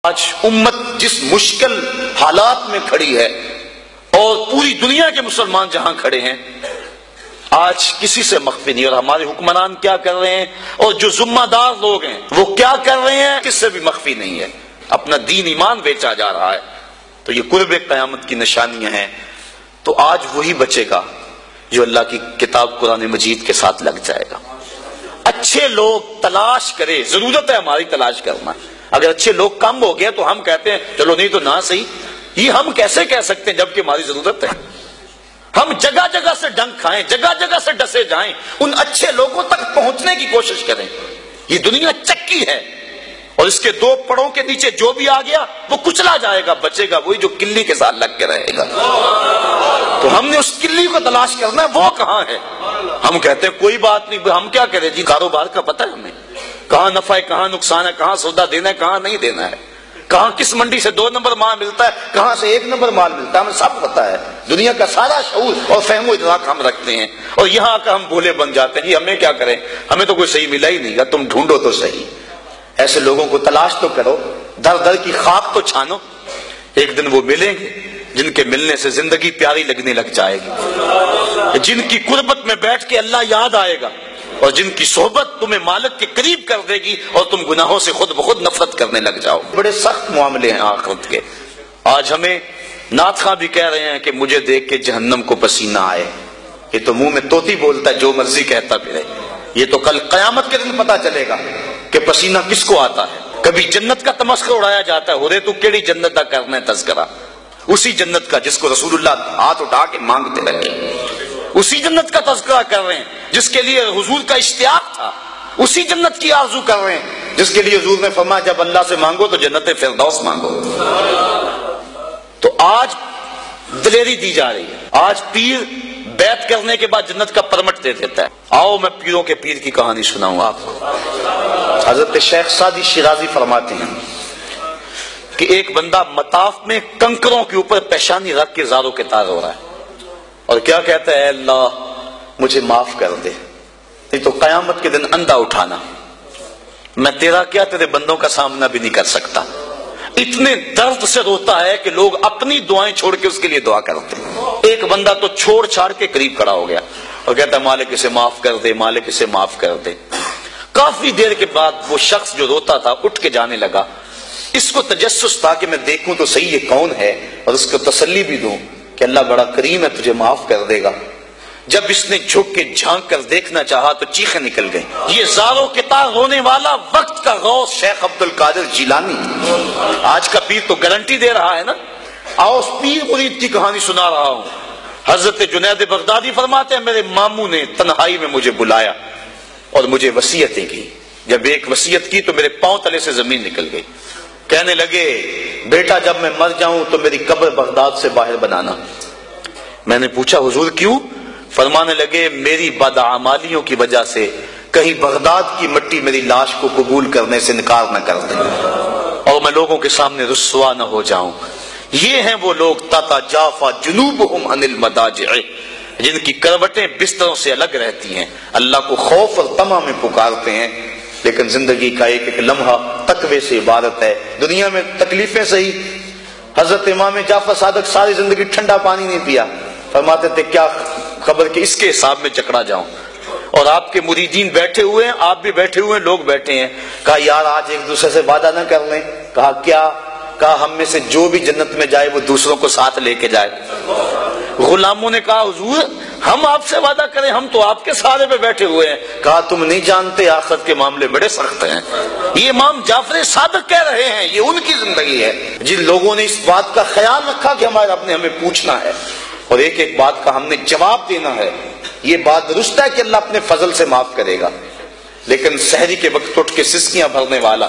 آج امت جس مشکل حالات میں کھڑی ہے اور پوری دنیا کے مسلمان جہاں کھڑے ہیں آج کسی سے مخفی نہیں، اور ہمارے حکمران کیا کر رہے ہیں اور جو ذمہ دار لوگ ہیں وہ کیا کر رہے ہیں کس سے بھی مخفی نہیں ہے۔ اپنا دین ایمان بیچا جا رہا ہے، تو یہ قرب قیامت کی نشانیاں ہیں۔ تو آج وہی بچے گا جو اللہ کی کتاب قرآن مجید کے ساتھ لگ جائے گا۔ اچھے لوگ تلاش کرے، ضرورت ہے ہماری تلاش کرنا۔ اگر اچھے لوگ کم ہو گئے تو ہم کہتے ہیں چلو نہیں تو نہ صحیح، یہ ہم کیسے کہہ سکتے ہیں جبکہ ہماری ضرورت ہے؟ ہم جگہ جگہ سے ڈنک کھائیں، جگہ جگہ سے ڈسے جائیں، ان اچھے لوگوں تک پہنچنے کی کوشش کریں۔ یہ دنیا چکی ہے اور اس کے دو پڑوں کے نیچے جو بھی آ گیا وہ کچلا جائے گا، بچے گا وہی جو کلی کے ساتھ لگ کے رہے گا۔ تو ہم نے اس کلی کو تلاش کرنا ہے، وہ کہاں ہے؟ ہم کہتے ہیں کوئی بات نہیں، ہم کیا کریں جی، کاروبار کا پتہ ہے ہمیں، کہاں نفع ہے کہاں نقصان ہے، کہاں سودا دینا ہے کہاں نہیں دینا ہے، کہاں کس منڈی سے 2 نمبر مال ملتا ہے کہاں سے 1 نمبر مال ملتا ہے، ہمیں سب پتہ ہے۔ دنیا کا سارا شعور اور فہم و ادراک ہم رکھتے ہیں، اور یہاں آ کر ہم بھولے بن جاتے ہیں جی ہمیں کیا کریں، ہمیں تو کوئی صحیح ملا ہی نہیں گا، تم ڈھونڈو تو صحیح۔ ایسے لوگوں کو تلاش تو کرو، در در کی خاک تو چھانو، ایک دن وہ ملیں گے جن کے ملنے سے زندگی پیاری لگنے لگ جائے گی، جن کی قربت میں بیٹھ کے اللہ یاد آئے گا، اور جن کی صحبت تمہیں مالک کے قریب کر دے گی اور تم گناہوں سے خود بخود نفرت کرنے لگ جاؤ۔ بڑے سخت معاملے ہیں آخرت کے۔ آج ہمیں نعت خواں بھی کہہ رہے ہیں کہ مجھے دیکھ کے جہنم کو پسینہ آئے، یہ تو منہ میں طوطی بولتا ہے جو مرضی کہتا پھرے، یہ تو کل قیامت کے دن پتا چلے گا کہ پسینہ کس کو آتا ہے۔ کبھی جنت کا تمسخر اڑایا جاتا ہے، ہورے تو کیڑی جنت کا کرنا ہے تذکرہ، اسی جنت کا جس کو رسول اللہ ہاتھ اٹھا کے مانگتے رہے، اسی جنت کا تذکرہ کر رہے ہیں جس کے لیے حضور کا اشتیاق تھا، اسی جنت کی آرزو کر رہے ہیں جس کے لیے حضور نے فرمایا جب اللہ سے مانگو تو جنت فردوس مانگو۔ تو آج دلیری دی جا رہی ہے، آج پیر بیعت کرنے کے بعد جنت کا پرمٹ دے دیتا ہے۔ آؤ میں پیروں کے پیر کی کہانی سناؤں آپ کو۔ حضرت شیخ سعدی شیرازی فرماتے ہیں کہ ایک بندہ مطاف میں کنکروں کے اوپر پیشانی رکھ کے زاروں کے تار ہو رہا ہے اور کیا کہتا ہے، اے اللہ مجھے معاف کر دے، نہیں تو قیامت کے دن اندھا اٹھانا، میں تیرا کیا تیرے بندوں کا سامنا بھی نہیں کر سکتا۔ اتنے درد سے روتا ہے کہ لوگ اپنی دعائیں چھوڑ کے اس کے لیے دعا کرتے ہیں۔ ایک بندہ تو چھوڑ چھاڑ کے قریب کھڑا ہو گیا اور کہتا ہے مالک اسے معاف کر دے، مالک اسے معاف کر دے۔ کافی دیر کے بعد وہ شخص جو روتا تھا اٹھ کے جانے لگا۔ اس کو تجسس تھا کہ میں دیکھوں تو صحیح یہ کون ہے اور اس کو تسلی بھی دوں کہ اللہ بڑا کریم ہے تجھے معاف کر دے گا۔ جب اس نے جھک کے جھانک کر دیکھنا چاہا تو چیخیں نکل گئیں۔ یہ زاروں کے تار رونے والا وقت کا غوث شیخ عبد القادر جیلانی، آج کا پیر تو گارنٹی دے رہا ہے نا۔ آؤ اس پیر مرید کی کہانی سنا رہا ہوں۔ حضرت جنید بغدادی فرماتے ہیں میرے ماموں نے تنہائی میں مجھے بلایا اور مجھے وصیتیں کی۔ جب ایک وصیت کی تو میرے پاؤں تلے سے زمین نکل گئی۔ کہنے لگے بیٹا جب میں مر جاؤں تو میری قبر بغداد سے باہر بنانا۔ میں نے پوچھا حضور کیوں؟ فرمانے لگے میری بدعمالیوں کی وجہ سے کہیں بغداد کی مٹی میری لاش کو قبول کرنے سے انکار نہ کر دے اور میں لوگوں کے سامنے رسوا نہ ہو جاؤں۔ یہ ہیں وہ لوگ تتجافا جنوبہم عن المضاجع، جن کی کروٹیں بستروں سے الگ رہتی ہیں، اللہ کو خوف اور طمع میں پکارتے ہیں، لیکن زندگی کا ایک ایک لمحہ تقوی سے عبارت ہے۔ دنیا میں تکلیفیں سہی۔ حضرت امام جعفر صادق ساری زندگی ٹھنڈا پانی نہیں پیا، فرماتے تھے کیا خبر کہ اس کے حساب میں چکرا جاؤں۔ اور آپ کے مریدین بیٹھے ہوئے ہیں، آپ بھی بیٹھے ہوئے ہیں، لوگ بیٹھے ہیں، کہا یار آج ایک دوسرے سے وعدہ نہ کر لیں؟ کہا کیا؟ کہا ہم میں سے جو بھی جنت میں جائے وہ دوسروں کو ساتھ لے کے جائے۔ غلاموں نے کہا حضور ہم آپ سے وعدہ کریں، ہم تو آپ کے سہارے پہ بیٹھے ہوئے ہیں۔ کہا تم نہیں جانتے آخرت کے معاملے بڑے سخت ہیں۔ یہ امام جعفر صادق کہہ رہے ہیں، یہ ان کی زندگی ہے۔ جن لوگوں نے اس بات کا خیال رکھا کہ ہمارے رب نے ہمیں پوچھنا ہے اور ایک ایک بات کا ہم نے جواب دینا ہے، یہ بات درست ہے کہ اللہ اپنے فضل سے معاف کرے گا، لیکن سحری کے وقت اٹھ کے سسکیاں بھرنے والا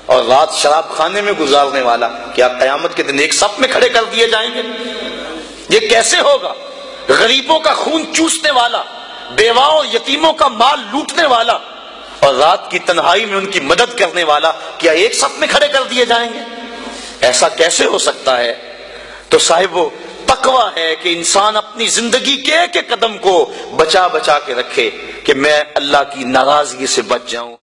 اور رات شراب خانے میں گزارنے والا کیا قیامت کے دن ایک صف میں کھڑے کر دیے جائیں گے؟ یہ کیسے ہوگا؟ غریبوں کا خون چوسنے والا، بیواؤں یتیموں کا مال لوٹنے والا اور رات کی تنہائی میں ان کی مدد کرنے والا کیا ایک صف میں کھڑے کر دیے جائیں گے؟ ایسا کیسے ہو سکتا ہے؟ تو صاحب وہ تقوی ہے کہ انسان اپنی زندگی کے ایک قدم کو بچا بچا کے رکھے کہ میں اللہ کی ناراضگی سے بچ جاؤں۔